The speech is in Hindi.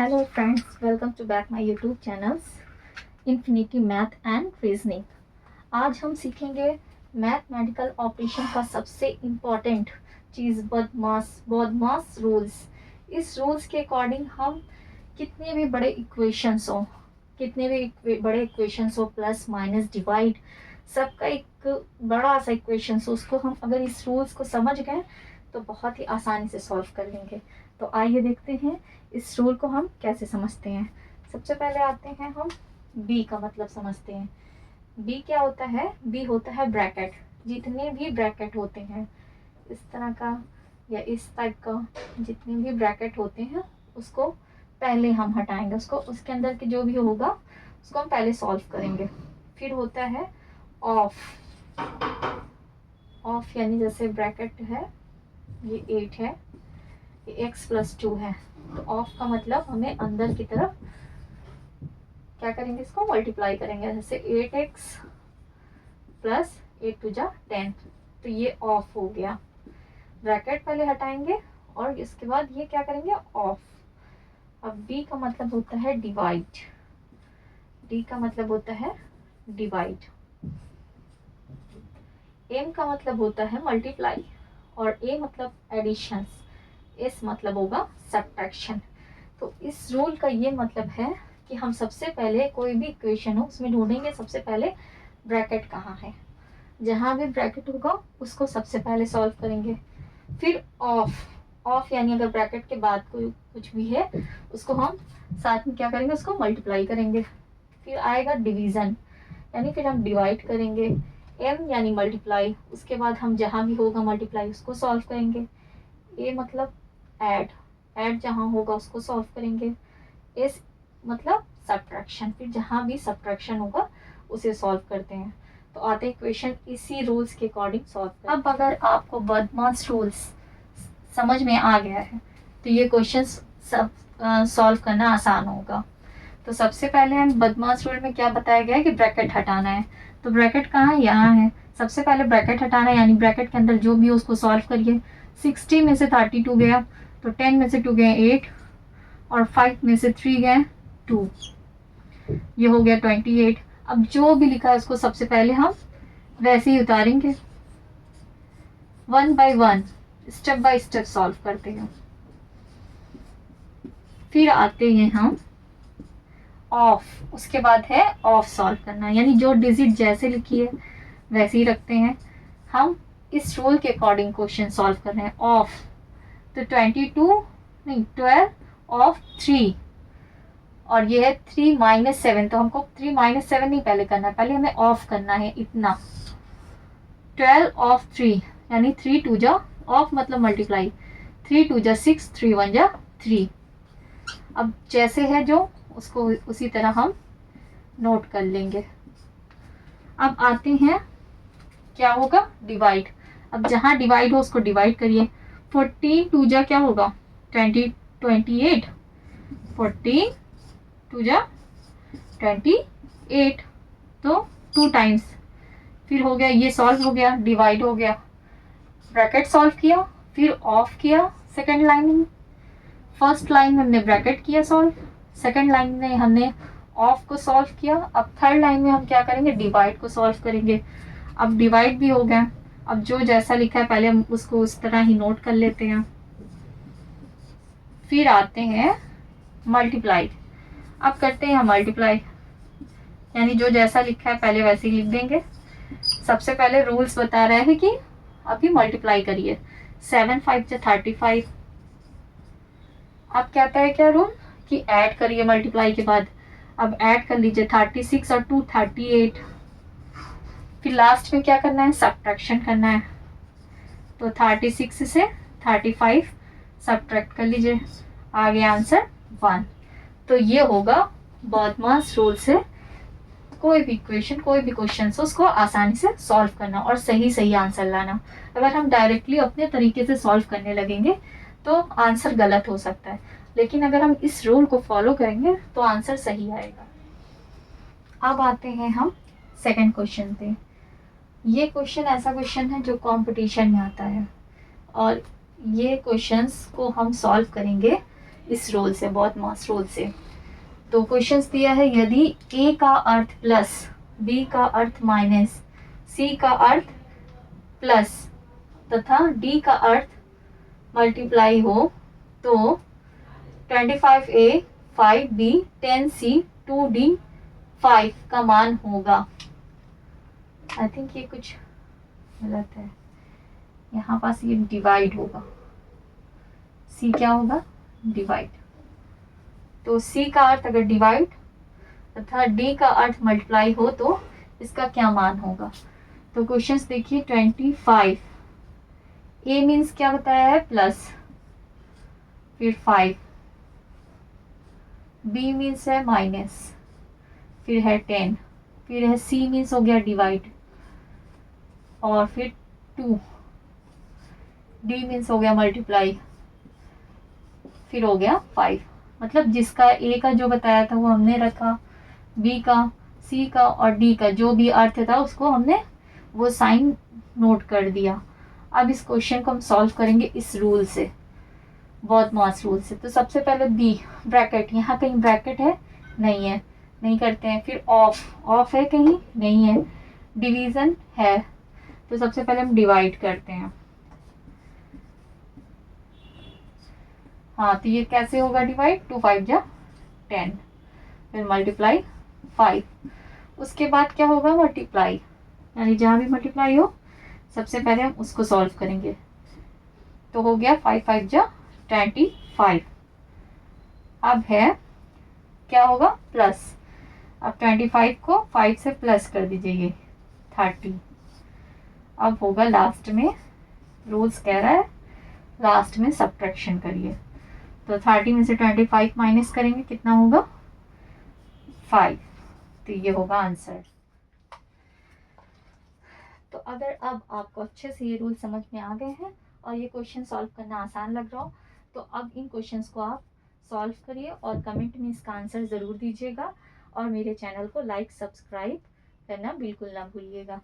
Hello friends, welcome to back my YouTube channels infinity math and reasoning. आज हम सीखेंगे मैथमेटिकल ऑपरेशन का सबसे इम्पॉर्टेंट चीज़ बॉडमास रूल्स। इस रूल्स के अकॉर्डिंग हम कितने भी बड़े इक्वेशंस हो प्लस माइनस डिवाइड, सबका एक बड़ा सा इक्वेशंस हो, उसको हम अगर इस रूल्स को समझ गए तो बहुत ही आसानी से सॉल्व कर लेंगे। तो आइए देखते हैं इस रूल को हम कैसे समझते हैं। सबसे पहले आते हैं हम बी का मतलब समझते हैं। बी क्या होता है? बी होता है ब्रैकेट। जितने भी ब्रैकेट होते हैं इस तरह का या इस टाइप का, जितने भी ब्रैकेट होते हैं उसको पहले हम हटाएंगे, उसको उसके अंदर के जो भी होगा उसको हम पहले सॉल्व करेंगे। फिर होता है ऑफ। ऑफ यानी जैसे ब्रैकेट है, ये 8 है, ये x+2 है, तो ऑफ का मतलब हमें अंदर की तरफ क्या करेंगे, इसको मल्टीप्लाई करेंगे। जैसे 8x प्लस 8 2 जा 10, तो ये ऑफ हो गया। ब्रैकेट पहले हटाएंगे और इसके बाद ये क्या करेंगे, ऑफ। अब b का मतलब होता है डिवाइड। d का मतलब होता है डिवाइड। m का मतलब होता है मल्टीप्लाई और a मतलब एडिशन, s मतलब होगा सब्ट्रैक्शन। तो इस रूल का ये मतलब है कि हम सबसे पहले कोई भी इक्वेशन हो उसमें ढूंढेंगे सबसे पहले ब्रैकेट कहाँ है। जहाँ भी ब्रैकेट होगा उसको सबसे पहले सॉल्व करेंगे। फिर ऑफ यानी अगर ब्रैकेट के बाद कोई कुछ भी है उसको हम साथ में क्या करेंगे, उसको मल्टीप्लाई करेंगे। फिर आएगा डिवीज़न, यानी फिर हम डिवाइड करेंगे। m यानी मल्टीप्लाई, उसके बाद हम जहाँ भी होगा मल्टीप्लाई उसको सॉल्व करेंगे। a मतलब ऐड जहाँ होगा उसको सॉल्व करेंगे। s मतलब सब्ट्रैक्शन, फिर जहाँ भी सब्ट्रैक्शन होगा उसे सॉल्व करते हैं। तो आते हैं इक्वेशन इसी रूल्स के अकॉर्डिंग सॉल्व करते हैं। अब अगर आपको बॉडमास रूल्स समझ में आ गया है तो ये क्वेश्चन सब सॉल्व करना आसान होगा। तो सबसे पहले हम बॉडमास रूल में क्या बताया गया है कि ब्रैकेट हटाना है। तो ब्रैकेट कहाँ है? यहाँ है। सबसे पहले ब्रैकेट हटाना है, यानी ब्रैकेट के अंदर जो भी हो उसको सॉल्व करिए। 60 में से 32 गया तो 10 में से 2 गए 8 और 5 में से 3 गए 2, ये हो गया 28। अब जो भी लिखा है उसको सबसे पहले हम वैसे ही उतारेंगे, 1 by 1 step by step solve करते हैं। फिर आते हैं हम ऑफ, उसके बाद है ऑफ सॉल्व करना, यानी जो डिजिट जैसे लिखी है वैसे ही रखते हैं। हम इस रूल के अकॉर्डिंग क्वेश्चन सॉल्व कर रहे हैं। ऑफ तो 12 ऑफ 3 और ये है 3 - 7, तो हमको 3 - 7 नहीं पहले करना है, पहले हमें ऑफ करना है इतना। 12 ऑफ 3 यानी 3 2 जा, ऑफ मतलब मल्टीप्लाई, 3 2 जा 6, 3 1 जा 3। अब जैसे है जो उसको उसी तरह हम नोट कर लेंगे। अब आते हैं क्या होगा, डिवाइड। अब जहाँ डिवाइड हो उसको डिवाइड करिए। 14 2 जा क्या होगा, 28, 14 2 जा 28, तो 2 टाइम्स। फिर हो गया, ये सॉल्व हो गया, डिवाइड हो गया। ब्रैकेट सॉल्व किया, फिर ऑफ किया सेकेंड लाइन में। फर्स्ट लाइन में हमने ब्रैकेट किया सॉल्व, सेकेंड लाइन में हमने ऑफ को सॉल्व किया। अब थर्ड लाइन में हम क्या करेंगे, डिवाइड को सॉल्व करेंगे। अब डिवाइड भी हो गया। अब जो जैसा लिखा है पहले हम उसको उस तरह ही नोट कर लेते हैं। फिर आते हैं मल्टीप्लाई। अब करते हैं मल्टीप्लाई, यानी जो जैसा लिखा है पहले वैसे ही लिख देंगे। सबसे पहले रूल्स बता रहा है कि अभी मल्टीप्लाई करिए। 7 5 जा 35। अब कहता है क्या रूल कि ऐड करिए मल्टीप्लाई के बाद। अब ऐड कर लीजिए 36 और 2 38। फिर लास्ट में क्या करना है, सब्ट्रैक्शन करना है। तो 36 से 35 सब्ट्रैक्ट कर लीजिए, आ गया आंसर 1। तो ये होगा बॉडमास रूल से कोई भी इक्वेशन, कोई भी क्वेश्चन हो उसको आसानी से सॉल्व करना और सही सही आंसर लाना। अगर हम डायरेक्टली अपने तरीके से सॉल्व करने लगेंगे तो आंसर गलत हो सकता है, लेकिन अगर हम इस रूल को फॉलो करेंगे तो आंसर सही आएगा। अब आते हैं हम सेकंड क्वेश्चन पे। ये क्वेश्चन ऐसा क्वेश्चन है जो कंपटीशन में आता है और ये क्वेश्चंस को हम सॉल्व करेंगे इस रूल से, बहुत मस्त रूल से। तो क्वेश्चंस दिया है, यदि ए का अर्थ प्लस, बी का अर्थ माइनस, सी का अर्थ प्लस तथा डी का अर्थ मल्टीप्लाई हो तो 25A 5B 10C 2D 5 का मान होगा। आई थिंक ये कुछ गलत है, यहाँ पास ये डिवाइड होगा, सी क्या होगा, डिवाइड। तो सी का अर्थ अगर डिवाइड तथा डी का अर्थ मल्टीप्लाई हो तो इसका क्या मान होगा। तो क्वेश्चंस देखिए 25, ए मीन्स क्या बताया है, प्लस, फिर 5, बी मीन्स है माइनस, फिर है 10, फिर है सी मीन्स हो गया डिवाइड, और फिर 2, डी मीन्स हो गया मल्टीप्लाई, फिर हो गया 5। मतलब जिसका ए का जो बताया था वो हमने रखा, बी का, सी का और डी का जो भी अर्थ था उसको हमने वो साइन नोट कर दिया। अब इस क्वेश्चन को हम सॉल्व करेंगे इस रूल से, बहुत मस्त रूल से। तो सबसे पहले बी ब्रैकेट, यहाँ कहीं ब्रैकेट है, नहीं है, नहीं करते हैं। फिर ऑफ है, कहीं नहीं है। डिवीजन है, तो सबसे पहले हम डिवाइड करते हैं। हाँ, तो ये कैसे होगा डिवाइड, 2 5 जा 10, फिर मल्टीप्लाई 5। उसके बाद क्या होगा, मल्टीप्लाई, यानी जहाँ भी मल्टीप्लाई हो सबसे पहले हम उसको सॉल्व करेंगे। तो हो गया 5 5 जा 25। अब है क्या होगा, प्लस। अब 25 को 5 से प्लस कर दीजिए, ये 30। अब होगा लास्ट में, रूल्स कह रहा है लास्ट में सब्ट्रैक्शन करिए। तो 30 में से 25 माइनस करेंगे, कितना होगा, 5। तो ये होगा आंसर। तो अगर अब आपको अच्छे से ये रूल समझ में आ गए हैं और ये क्वेश्चन सॉल्व करना आसान लग रहा हो, तो अब इन क्वेश्चंस को आप सॉल्व करिए और कमेंट में इसका आंसर ज़रूर दीजिएगा। और मेरे चैनल को लाइक सब्सक्राइब करना बिल्कुल ना भूलिएगा।